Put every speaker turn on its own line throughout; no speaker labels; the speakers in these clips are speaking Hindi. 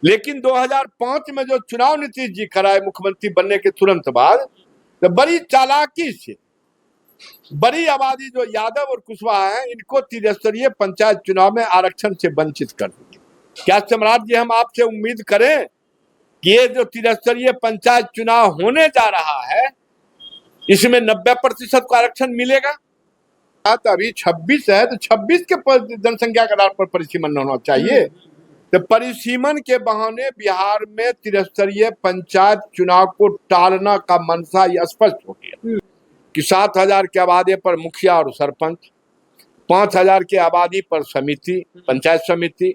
लेकिन 2005 में जो चुनाव नीतीश जी कराए मुख्यमंत्री बनने के तुरंत बाद, तो बड़ी चालाकी से बड़ी आबादी जो यादव और कुशवाहा है, इनको त्रिस्तरीय पंचायत चुनाव में आरक्षण से वंचित कर दिया। क्या सम्राट जी हम आपसे उम्मीद करें कि ये जो त्रिस्तरीय पंचायत चुनाव होने जा रहा है, इसमें 90% को आरक्षण मिलेगा? तो अभी 26 है, तो 26 के जनसंख्या के आधार पर परिसीमन होना चाहिए। तो परिसीमन के बहाने बिहार में त्रिस्तरीय पंचायत चुनाव को टालना का मंशा ये स्पष्ट हो गया कि 7,000 की आबादी पर मुखिया और सरपंच, 5,000 की आबादी पर समिति, पंचायत समिति,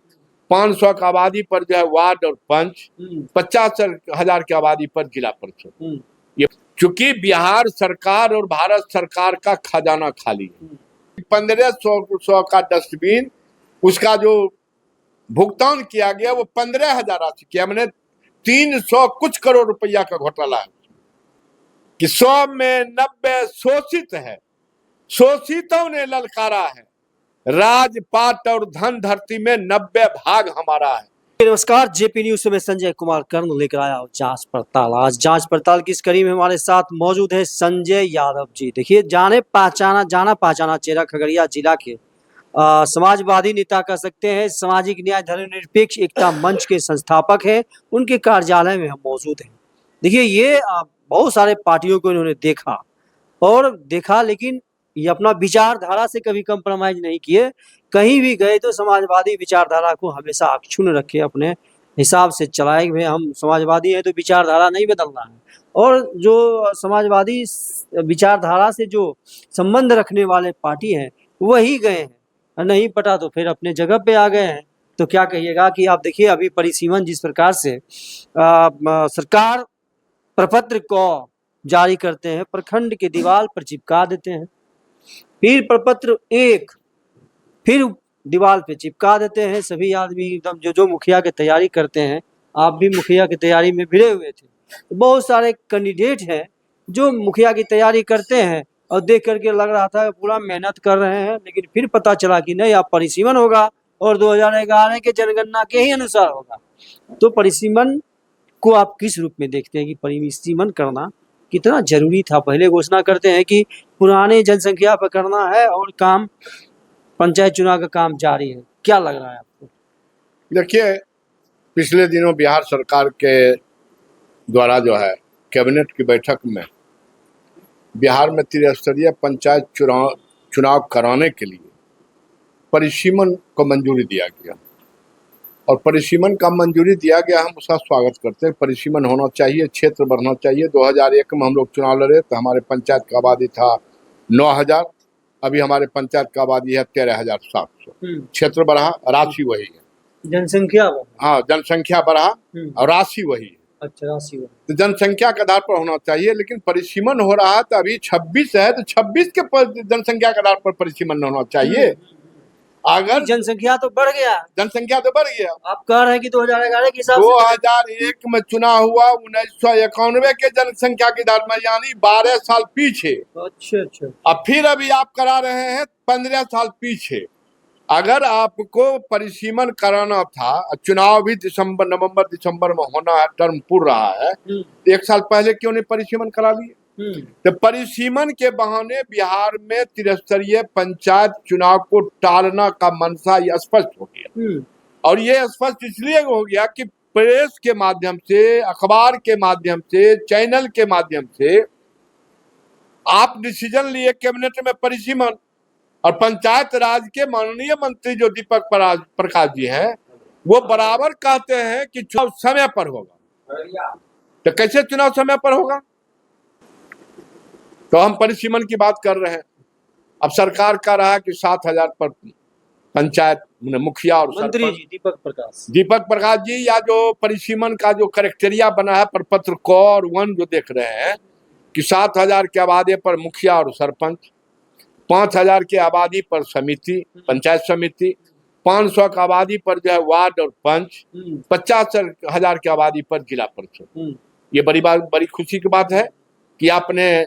500 की आबादी पर जो है वार्ड और पंच, 50,000 की आबादी पर जिला परिषद। ये चूंकि बिहार सरकार और भारत सरकार का खजाना खाली है, 1,500 का डस्टबिन, उसका जो भुगतान किया गया वो 15,000 राशि किया, मैंने 300 कुछ करोड़ रुपया का घोटाला है कि 100 में 90 शोषित है, शोषितों ने ललकारा है, राजपाट और धन धरती में 90 भाग हमारा है।
नमस्कार, जेपी न्यूज से मैं संजय कुमार कर्ण लेकर आया हूँ जांच पड़ताल। आज जांच पड़ताल की इस कड़ी में हमारे साथ मौजूद है संजय यादव जी। देखिए, जाना पहचाना चेहरा खगड़िया जिला के समाजवादी नेता कह सकते हैं, सामाजिक न्याय धर्मनिरपेक्ष एकता मंच के संस्थापक हैं। उनके कार्यालय में हम मौजूद हैं। देखिए, ये बहुत सारे पार्टियों को इन्होंने देखा, लेकिन ये अपना विचारधारा से कभी कंप्रोमाइज नहीं किए। कहीं भी गए तो समाजवादी विचारधारा को हमेशा अक्षुण्ण रखे, अपने हिसाब से चलाए हुए। हम समाजवादी हैं तो विचारधारा नहीं बदलना है, और जो समाजवादी विचारधारा से जो संबंध रखने वाले पार्टी हैं वही गए हैं, और नहीं पटा तो फिर अपने जगह पे आ गए हैं। तो क्या कहिएगा कि आप देखिए, अभी परिसीमन जिस प्रकार से सरकार प्रपत्र को जारी करते हैं, प्रखंड के दीवार पर चिपका देते हैं, फिर प्रपत्र एक फिर दीवार पे चिपका देते हैं। सभी आदमी एकदम जो मुखिया की तैयारी करते हैं, आप भी मुखिया की तैयारी में भिड़े हुए थे, तो बहुत सारे कैंडिडेट हैं जो मुखिया की तैयारी करते हैं, और देख करके लग रहा था पूरा मेहनत कर रहे हैं, लेकिन फिर पता चला कि नहीं, आप परिसीमन होगा और 2011 के जनगणना के ही अनुसार होगा। तो परिसीमन को आप किस रूप में देखते हैं कि परिसीमन करना कितना जरूरी था? पहले घोषणा करते हैं कि पुराने जनसंख्या पर करना है और काम पंचायत चुनाव का काम जारी है। क्या लग रहा है आपको?
देखिए, पिछले दिनों बिहार सरकार के द्वारा जो है कैबिनेट की बैठक में बिहार में त्रिस्तरीय पंचायत चुनाव कराने के लिए परिसीमन को मंजूरी दिया गया, और परिसीमन का मंजूरी दिया गया, हम उसका स्वागत करते हैं। परिसीमन होना चाहिए, क्षेत्र बढ़ना चाहिए। 2001 में हम लोग चुनाव लड़े तो हमारे पंचायत की आबादी था 9,000, अभी हमारे पंचायत की आबादी है 13,700। क्षेत्र बढ़ा, राशि वही है,
जनसंख्या
हाँ, जनसंख्या बढ़ा और राशि वही है।
अच्छा, राशि वही।
तो जनसंख्या के आधार पर होना चाहिए, लेकिन परिसीमन हो रहा है तो अभी 26 है, तो 26 के जनसंख्या के आधार पर परिसीमन होना चाहिए। अगर
जनसंख्या तो बढ़ गया,
जनसंख्या तो बढ़ गया।
आप कह रहे हैं कि 2011 के हिसाब से
2001 में चुनाव हुआ, 1991 के जनसंख्या के आधार में, यानी 12 साल पीछे।
अच्छा।
अब फिर अभी आप करा रहे हैं 15 साल पीछे। अगर आपको परिसीमन कराना था, चुनाव भी नवंबर दिसंबर में होना है, टर्म पूरा रहा है, 1 साल पहले क्यों नहीं परिसीमन करा लिए? तो परिसीमन के बहाने बिहार में त्रिस्तरीय पंचायत चुनाव को टालना का मंशा ये स्पष्ट हो गया, और ये स्पष्ट इसलिए हो गया कि प्रेस के माध्यम से, अखबार के माध्यम से, चैनल के माध्यम से आप डिसीजन लिए कैबिनेट में परिसीमन, और पंचायत राज के माननीय मंत्री जो दीपक प्रकाश जी हैं, वो बराबर कहते हैं कि चुनाव समय पर होगा। तो कैसे चुनाव समय पर होगा? तो हम परिसीमन की बात कर रहे हैं। अब सरकार कह रहा है कि 7,000 पर पंचायत मुखिया और
मंत्री जी
दीपक प्रकाश जी, या जो परिसीमन का जो क्राइटेरिया बना है प्रपत्र क और 1 जो देख रहे हैं कि 7,000 की आबादी पर मुखिया और सरपंच, 5,000 की आबादी पर समिति, पंचायत समिति, 500 की आबादी पर जो है वार्ड और पंच, 50,000 की आबादी पर जिला परिषद। ये बड़ी खुशी की बात है कि आपने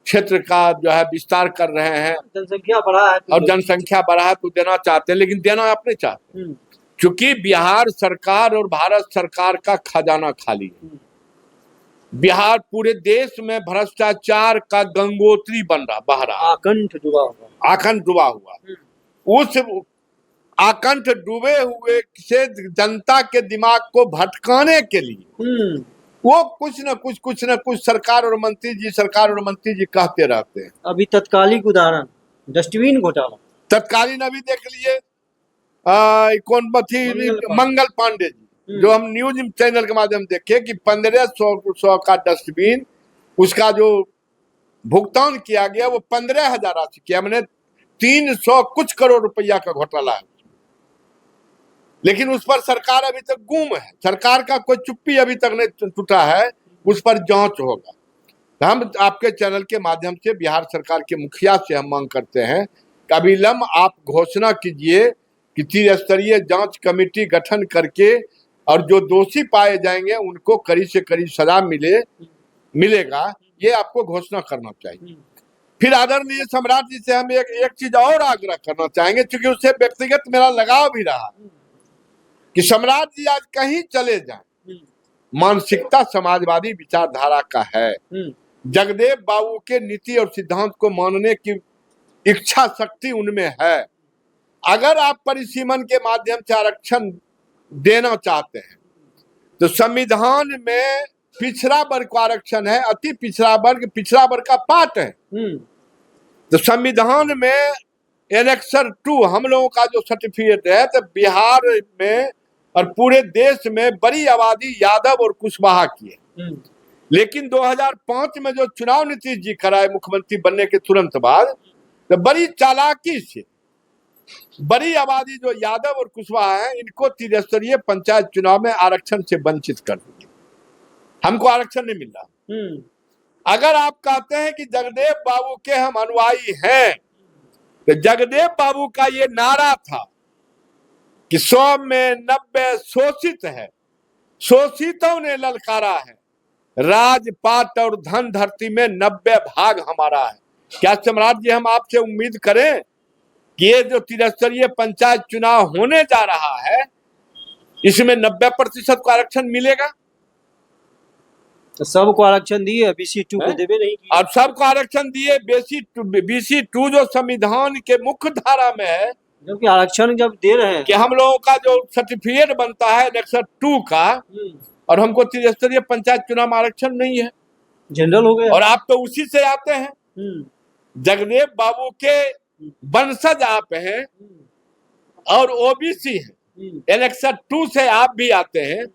क्षेत्र का जो है विस्तार कर रहे हैं,
जनसंख्या बढ़ा है
और जनसंख्या बढ़ा है तो देना चाहते हैं, लेकिन देना आप नहीं चाहते। चूंकि बिहार सरकार और भारत सरकार का खजाना खाली है, बिहार पूरे देश में भ्रष्टाचार का गंगोत्री बह रहा,
आकंठ डूबा हुआ।
आकंठ डूबा हुआ। उस आकंठ डूबे हुए से जनता के दिमाग को भटकाने के लिए वो कुछ न कुछ सरकार और मंत्री जी कहते रहते हैं।
अभी तत्कालिक उदाहरण डस्टबिन घोटाला,
तत्कालीन अभी देख लिए कौन थी, मंगल पांडे जी, जो हम न्यूज चैनल के माध्यम से देखे कि 1500 का डस्टबिन, उसका जो भुगतान किया गया वो 15,000 राशि किया, मैंने 300 कुछ करोड़ रुपया का घोटाला है। लेकिन उस पर सरकार अभी तक गुम है, सरकार का कोई चुप्पी अभी तक नहीं टूटा है, उस पर जांच होगा। तो हम आपके चैनल के माध्यम से बिहार सरकार के मुखिया से हम मांग करते हैं कि अविलंब आप घोषणा कीजिए कि त्रिस्तरीय जांच कमेटी गठन करके और जो दोषी पाए जाएंगे उनको कड़ी से कड़ी सजा मिलेगा, ये आपको घोषणा करना चाहिए। फिर आदरणीय सम्राट जी से हम एक चीज और आग्रह करना चाहेंगे, क्योंकि उससे व्यक्तिगत मेरा लगाव भी रहा कि सम्राट जी आज कहीं चले जाएं, मानसिकता समाजवादी विचारधारा का है। जगदेव बाबू के नीति और सिद्धांत को मानने की इच्छा शक्ति उनमें है। अगर आप परिसीमन के माध्यम से आरक्षण देना चाहते हैं तो संविधान में पिछड़ा वर्ग को आरक्षण है, अति पिछड़ा वर्ग का पार्ट है। तो संविधान में एनेक्सर 2 हम लोगों का जो सर्टिफिकेट है, तो बिहार में और पूरे देश में बड़ी आबादी यादव और कुशवाहा की है। लेकिन 2005 में जो चुनाव नीतीश जी कराए मुख्यमंत्री बनने के तुरंत बाद, तो बड़ी चालाकी से बड़ी आबादी जो यादव और कुशवाहा है, इनको त्रिस्तरीय पंचायत चुनाव में आरक्षण से वंचित कर दिया। हमको आरक्षण नहीं मिल रहा। अगर आप कहते हैं कि जगदेव बाबू के हम अनुयायी हैं, तो जगदेव बाबू का ये नारा था कि 100 में 90 शोषित है, शोषितों ने ललकारा है, राजपाट और धन धरती में 90 भाग हमारा है। क्या सम्राट जी हम आपसे उम्मीद करें कि ये जो त्रिस्तरीय पंचायत चुनाव होने जा रहा है, इसमें 90% को आरक्षण मिलेगा?
तो सबको आरक्षण दिए, BC2 को देवे नहीं किया।
अब सबको आरक्षण दिए, BC2 जो संविधान के मुख्य धारा में है,
जबकि आरक्षण जब दे रहे हैं
कि हम लोगों का जो सर्टिफिकेट बनता है एनेक्सर 2 का, और हमको त्रिस्तरीय पंचायत चुनाव में आरक्षण नहीं है,
जनरल हो गया।
और आप तो उसी से आते हैं, जगदेव बाबू के वंशज आप हैं और OBC हैं, एनेक्सर 2 से आप भी आते हैं।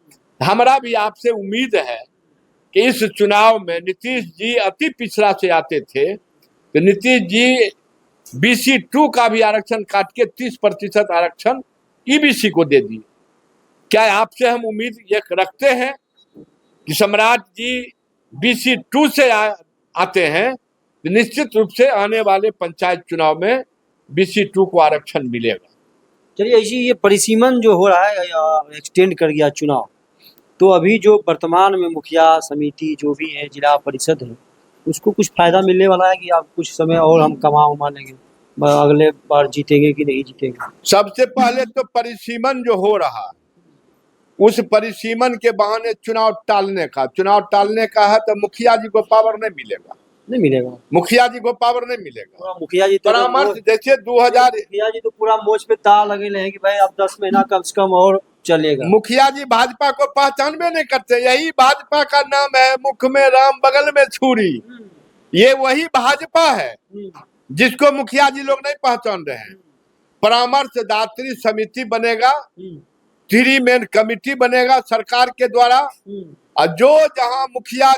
हमारा भी आपसे उम्मीद है कि इस चुनाव में नीतीश जी अति पिछड़ा से आते थे, तो नीतीश जी BC2 का भी आरक्षण काट के 30% आरक्षण EBC को दे दिए। क्या आपसे हम उम्मीद ये रखते हैं कि सम्राट जी BC2 से आते हैं, तो निश्चित रूप से आने वाले पंचायत चुनाव में BC2 को आरक्षण मिलेगा।
चलिए, ऐसी ये परिसीमन जो हो रहा है, एक्सटेंड कर गया चुनाव, तो अभी जो वर्तमान में मुखिया समिति जो भी है, जिला परिषद है, उसको कुछ फायदा मिलने वाला है कि आप कुछ समय और हम कमा लेंगे, अगले बार जीतेंगे कि नहीं जीतेंगे?
सबसे पहले तो परिसीमन जो हो रहा है, उस परिसीमन के बहाने चुनाव टालने का है, तो मुखिया जी को पावर नहीं मिलेगा। मुखिया जी को पावर नहीं मिलेगा।
मुखिया जी तो
परामर्श जैसे 2000
मुखिया जी तो पूरा मोच पे तार लगे हैं कि भाई अब 10 महीना कम से कम और चलेगा।
मुखिया जी भाजपा को पहचानबे नहीं करते, यही भाजपा का नाम है, मुख में राम बगल में छुरी। ये वही भाजपा है जिसको मुखिया जी लोग नहीं पहचान रहे हैं। परामर्शदात्री समिति बनेगा, 3 मैन कमेटी बनेगा सरकार के द्वारा, और जो जहां मुखिया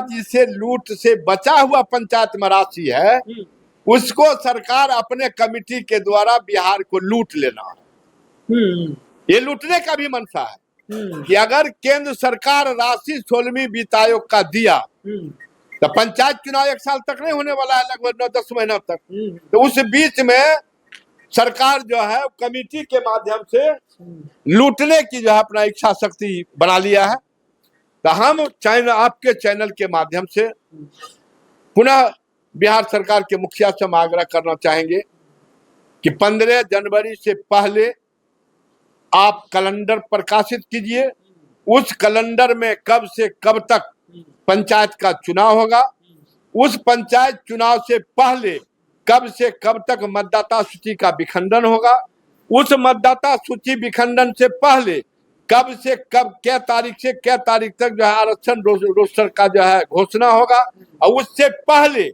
जी से लूट से बचा हुआ पंचायत में राशि है, उसको सरकार अपने कमेटी के द्वारा बिहार को लूट लेना है। ये लूटने का भी मंशा है कि अगर केंद्र सरकार राशि 16वीं वित्त आयोग का दिया, तो पंचायत चुनाव 1 साल तक नहीं होने वाला है, लगभग 9-10 महीना तक। तो उस बीच में सरकार जो है कमेटी के माध्यम से लूटने की जो है अपना इच्छा शक्ति बना लिया है। तो हम आपके चैनल के माध्यम से पुनः बिहार सरकार के मुखिया से हम आग्रह करना चाहेंगे कि 15 जनवरी से पहले आप कैलेंडर प्रकाशित कीजिए, उस कैलेंडर में कब से कब तक पंचायत का चुनाव होगा, उस पंचायत चुनाव से पहले कब से कब तक मतदाता सूची का विखंडन होगा, उस मतदाता सूची विखंडन से पहले कब से कब क्या तारीख से क्या तारीख तक जो है आरक्षण रोस्टर का जो है घोषणा होगा, और उससे पहले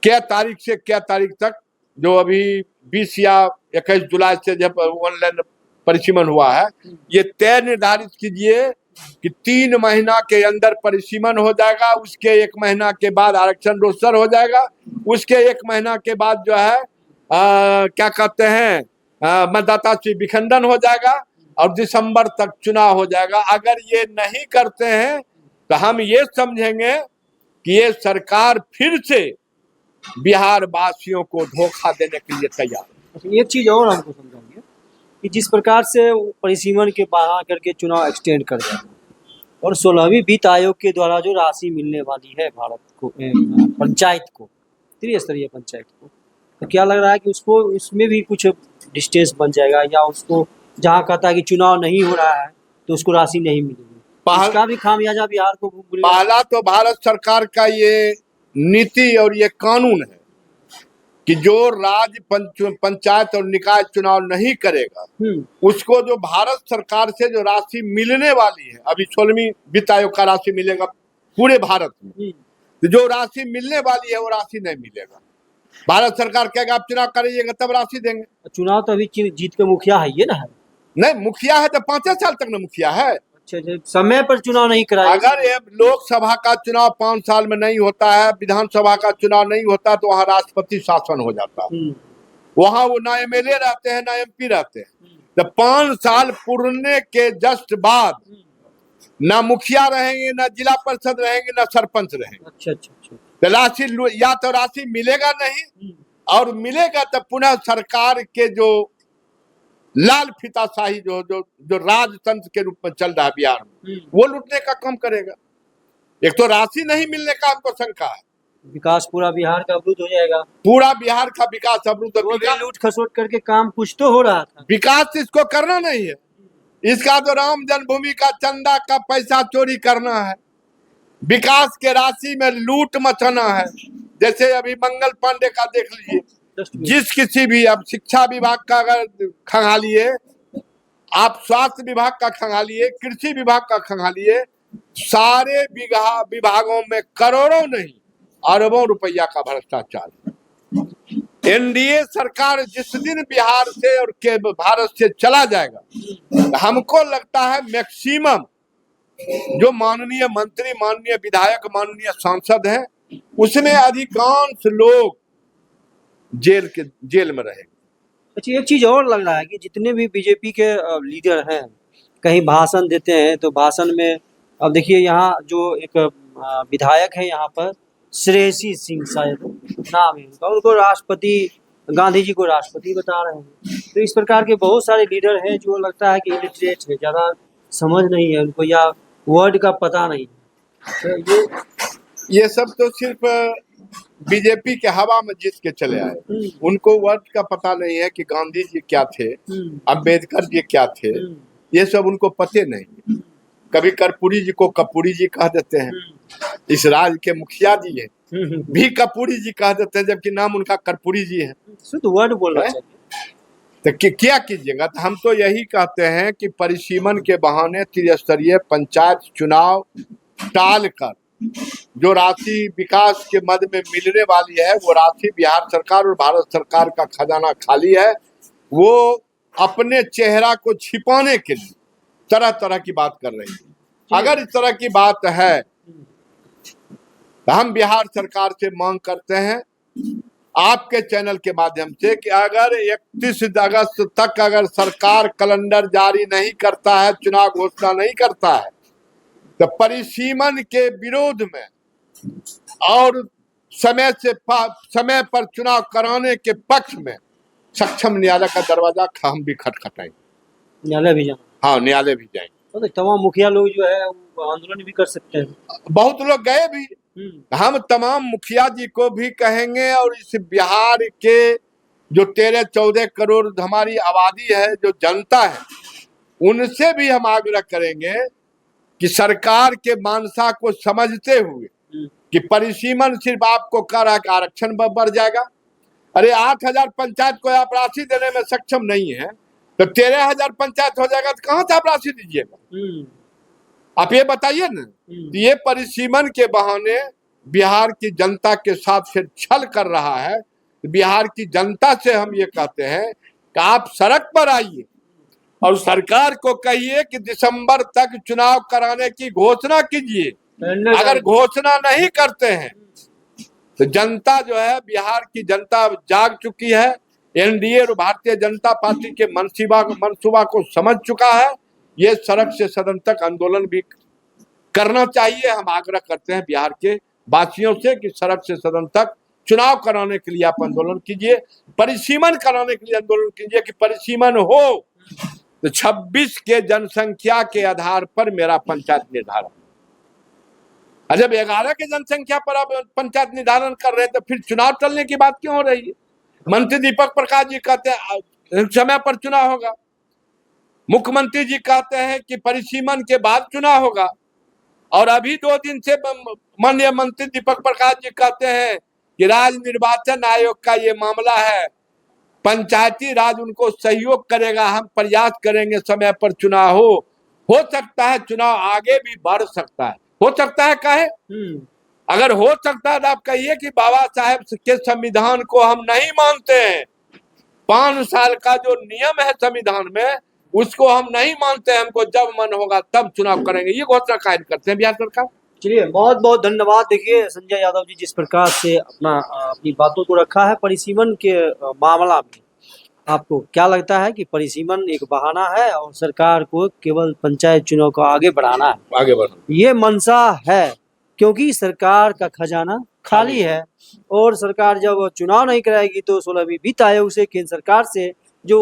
क्या तारीख से क्या तारीख तक, जो अभी 20 या 21 जुलाई से जब ऑनलाइन परिसीमन हुआ है, ये तय निर्धारित कीजिए कि 3 महीना के अंदर परिसीमन हो जाएगा, उसके 1 महीना के बाद आरक्षण रोस्टर हो जाएगा, उसके 1 महीना के बाद जो है क्या कहते हैं मतदाता सूची विखंडन हो जाएगा और दिसंबर तक चुनाव हो जाएगा। अगर ये नहीं करते हैं तो हम ये समझेंगे कि ये सरकार फिर से बिहार वासियों को धोखा देने के लिए तैयार है।
एक चीज और हमको समझाइए कि जिस प्रकार से वो परिसीमन के बाहर करके चुनाव एक्सटेंड कर दिया और 16वीं वित्त आयोग के द्वारा जो राशि मिलने वाली है भारत को पंचायत को, त्रिस्तरीय पंचायत को, तो क्या लग रहा है कि उसको उसमें भी कुछ डिस्टेंस बन जाएगा, या उसको जहाँ कहता है कि चुनाव नहीं हो रहा है तो उसको राशि नहीं मिलेगी, इसका भी खामियाजा बिहार को भुगतना।
पहला तो भारत सरकार का ये नीति और ये कानून है कि जो राज्य पंचायत और निकाय चुनाव नहीं करेगा उसको जो भारत सरकार से जो राशि मिलने वाली है, अभी 16वीं वित्त आयोग का राशि मिलेगा पूरे भारत में, तो जो राशि मिलने वाली है वो राशि नहीं मिलेगा। भारत सरकार कहेगा आप चुनाव करिएगा तब राशि देंगे।
चुनाव तो अभी जीत के मुखिया है ये ना है?
नहीं, मुखिया है तो 5 साल तक ना मुखिया है।
अच्छा, समय पर चुनाव नहीं कराया।
अगर ये लोकसभा का चुनाव 5 साल में नहीं होता है, विधानसभा का चुनाव नहीं होता, तो वहाँ राष्ट्रपति शासन हो जाता है। वहाँ वो ना एमएलए रहते हैं ना एमपी रहते हैं। तो 5 साल पूरने के जस्ट बाद ना मुखिया रहेंगे, ना जिला परिषद रहेंगे, ना सरपंच रहेंगे।
अच्छा।
तो राशि या तो राशि मिलेगा नहीं, और मिलेगा तो पुनः सरकार के जो लाल फीताशाही जो राजतंत्र के रूप में चल रहा है बिहार में, वो लूटने का काम करेगा। एक तो राशि नहीं मिलने का हमको शंका है,
विकास पूरा बिहार का अवरुद्ध हो जाएगा।
पूरा बिहार का विकास अवरुद्ध,
लूट खसोट करके काम कुछ तो हो रहा था।
विकास इसको करना नहीं है, इसका तो राम जन्मभूमि का चंदा का पैसा चोरी करना है, विकास के राशि में लूट मचाना है। जैसे अभी मंगल पांडे का देख लीजिए, जिस किसी भी, अब शिक्षा विभाग का अगर खंगालिए, आप स्वास्थ्य विभाग का खंगालिए, कृषि विभाग का खंगालिए, सारे विभागों में करोड़ों नहीं अरबों रुपया का भ्रष्टाचार। एनडीए सरकार जिस दिन बिहार से और के भारत से चला जाएगा, हमको लगता है मैक्सिमम जो माननीय मंत्री, माननीय विधायक, माननीय सांसद हैं, उसमें अधिकांश लोग जेल में रहेंगे।
अच्छा, एक चीज और लग रहा है कि जितने भी बीजेपी के लीडर हैं कहीं भाषण देते हैं, तो भाषण में अब देखिए यहाँ जो एक विधायक है यहाँ पर, श्रेयसी सिंह शायद नाम है उनका, उनको राष्ट्रपति, गांधी जी को राष्ट्रपति बता रहे हैं। तो इस प्रकार के बहुत सारे लीडर हैं जो लगता है कि इलिटरेट है, ज़्यादा समझ नहीं है उनको, या वर्ड का पता नहीं। तो
ये सब तो सिर्फ बीजेपी के हवा में जीत के चले आए। उनको वर्ड का पता नहीं है कि गांधी जी क्या थे, अंबेडकर जी क्या थे, ये सब उनको पते नहीं। कभी कर्पूरी जी को कपूरी जी कह देते हैं, इस राज्य के मुखिया जी हैं भी कपूरी जी कह देते हैं, जबकि नाम उनका कर्पूरी जी है।
शुद्ध वर्ड बोलना चाहिए।
तो क्या कीजिएगा? तो हम तो यही कहते हैं कि परिसीमन के बहाने त्रिस्तरीय पंचायत चुनाव टाल कर जो राशि विकास के मद में मिलने वाली है, वो राशि बिहार सरकार और भारत सरकार का खजाना खाली है, वो अपने चेहरा को छिपाने के लिए तरह तरह की बात कर रही है। अगर इस तरह की बात है तो हम बिहार सरकार से मांग करते हैं आपके चैनल के माध्यम से कि अगर 31 अगस्त तक अगर सरकार कैलेंडर जारी नहीं करता है, चुनाव घोषणा नहीं करता है, तो परिसीमन के विरोध में और समय पर चुनाव कराने के पक्ष में सक्षम न्यायालय का दरवाजा हम भी खटखटाएंगे।
न्यायालय भी जाना?
हाँ, न्यायालय भी जाएंगे।
तो तमाम मुखिया लोग जो है आंदोलन भी कर सकते हैं,
बहुत लोग गए भी। हम तमाम मुखिया जी को भी कहेंगे और इस बिहार के जो 13-14 करोड़ हमारी आबादी है, जो जनता है, उनसे भी हम आग्रह करेंगे कि सरकार के मानसा को समझते हुए कि परिसीमन सिर्फ आपको कर आरक्षण बढ़ जाएगा। अरे 8,000 पंचायत को आप राशि देने में सक्षम नहीं है तो 13,000 पंचायत हो जाएगा तो कहां से आप राशि दीजिएगा? आप ये बताइए ना। ये परिसीमन के बहाने बिहार की जनता के साथ फिर छल कर रहा है। बिहार की जनता से हम ये कहते हैं कि आप सड़क पर आइए और सरकार को कहिए कि दिसंबर तक चुनाव कराने की घोषणा कीजिए। अगर घोषणा नहीं करते हैं तो जनता जो है, बिहार की जनता जाग चुकी है। एनडीए और भारतीय जनता पार्टी के मनसूबा को समझ चुका है। ये सड़क से सदन तक आंदोलन भी करना चाहिए। हम आग्रह करते हैं बिहार के वासियों से कि सड़क से सदन तक चुनाव कराने के लिए आप आंदोलन कीजिए, परिसीमन कराने के लिए आंदोलन कीजिए कि परिसीमन हो तो 26 के जनसंख्या के आधार पर मेरा पंचायत निर्धारण। जब 11 के जनसंख्या पर आप पंचायत निर्धारण कर रहे हैं तो फिर चुनाव टलने की बात क्यों हो रही है? मंत्री दीपक प्रकाश जी कहते हैं समय पर चुनाव होगा, मुख्यमंत्री जी कहते हैं कि परिसीमन के बाद चुनाव होगा, और अभी 2 दिन से माननीय मंत्री दीपक प्रकाश जी कहते हैं कि राज्य निर्वाचन आयोग का ये मामला है, पंचायती राज उनको सहयोग करेगा, हम प्रयास करेंगे समय पर चुनाव हो सकता है चुनाव आगे भी बढ़ सकता है, हो सकता है काहे? अगर हो सकता है तो आप कहिए कि बाबा साहेब के संविधान को हम नहीं मानते हैं, 5 साल का जो नियम है संविधान में उसको हम नहीं मानते हैं, हमको जब मन होगा तब चुनाव करेंगे, ये घोषणा कायम करते हैं बिहार सरकार।
चलिए, बहुत बहुत धन्यवाद। देखिए संजय यादव जी जिस प्रकार से अपनी बातों को रखा है परिसीमन के मामला में, आपको क्या लगता है कि परिसीमन एक बहाना है और सरकार को केवल पंचायत चुनाव को आगे बढ़ाना है?
आगे बढ़ाना
ये मंशा है, क्योंकि सरकार का खजाना खाली है और सरकार जब चुनाव नहीं कराएगी तो 16वीं वित्त आयोग से, केंद्र सरकार से जो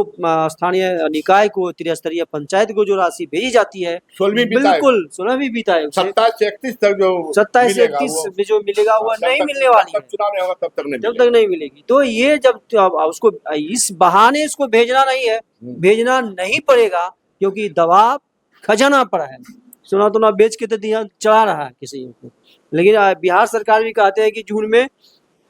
स्थानीय निकाय को, त्रिस्तरीय पंचायत को जो राशि भेजी जाती है,
16वीं
बिल्कुल 16वीं वित्त आयोग से
27 से 31 तक जो
27 से 31 में जो मिलेगा वो नहीं मिलने वाली है,
चुनाव नहीं होगा तब तक नहीं,
जब तक नहीं मिलेगी। तो ये जब उसको इस बहाने इसको भेजना नहीं है, भेजना नहीं पड़ेगा, क्योंकि दबाव खजाना पर है। सोना तो ना बेच के तो दिया चढ़ा रहा है किसी को। लेकिन बिहार सरकार भी कहते हैं कि जून में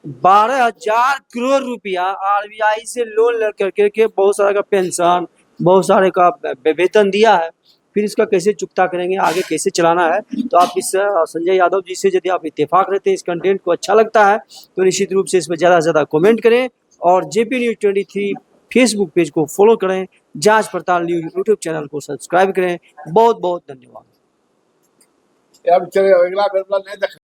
12,000 करोड़ रुपया आरबीआई से लोन लेकर के बहुत सारे का पेंशन, बहुत सारे का वेतन दिया है, फिर इसका कैसे चुकता करेंगे, आगे कैसे चलाना है? तो आप इस संजय यादव जी से यदि आप इत्तेफाक रहते हैं, इस कंटेंट को अच्छा लगता है तो निश्चित रूप से इस पर ज़्यादा से ज़्यादा कमेंट करें और जेपी न्यूज़ 23 फेसबुक पेज को फॉलो करें, जांच पड़ताल न्यूज़ यूट्यूब चैनल को सब्सक्राइब करें। बहुत बहुत धन्यवाद।
अब चले अगला नहीं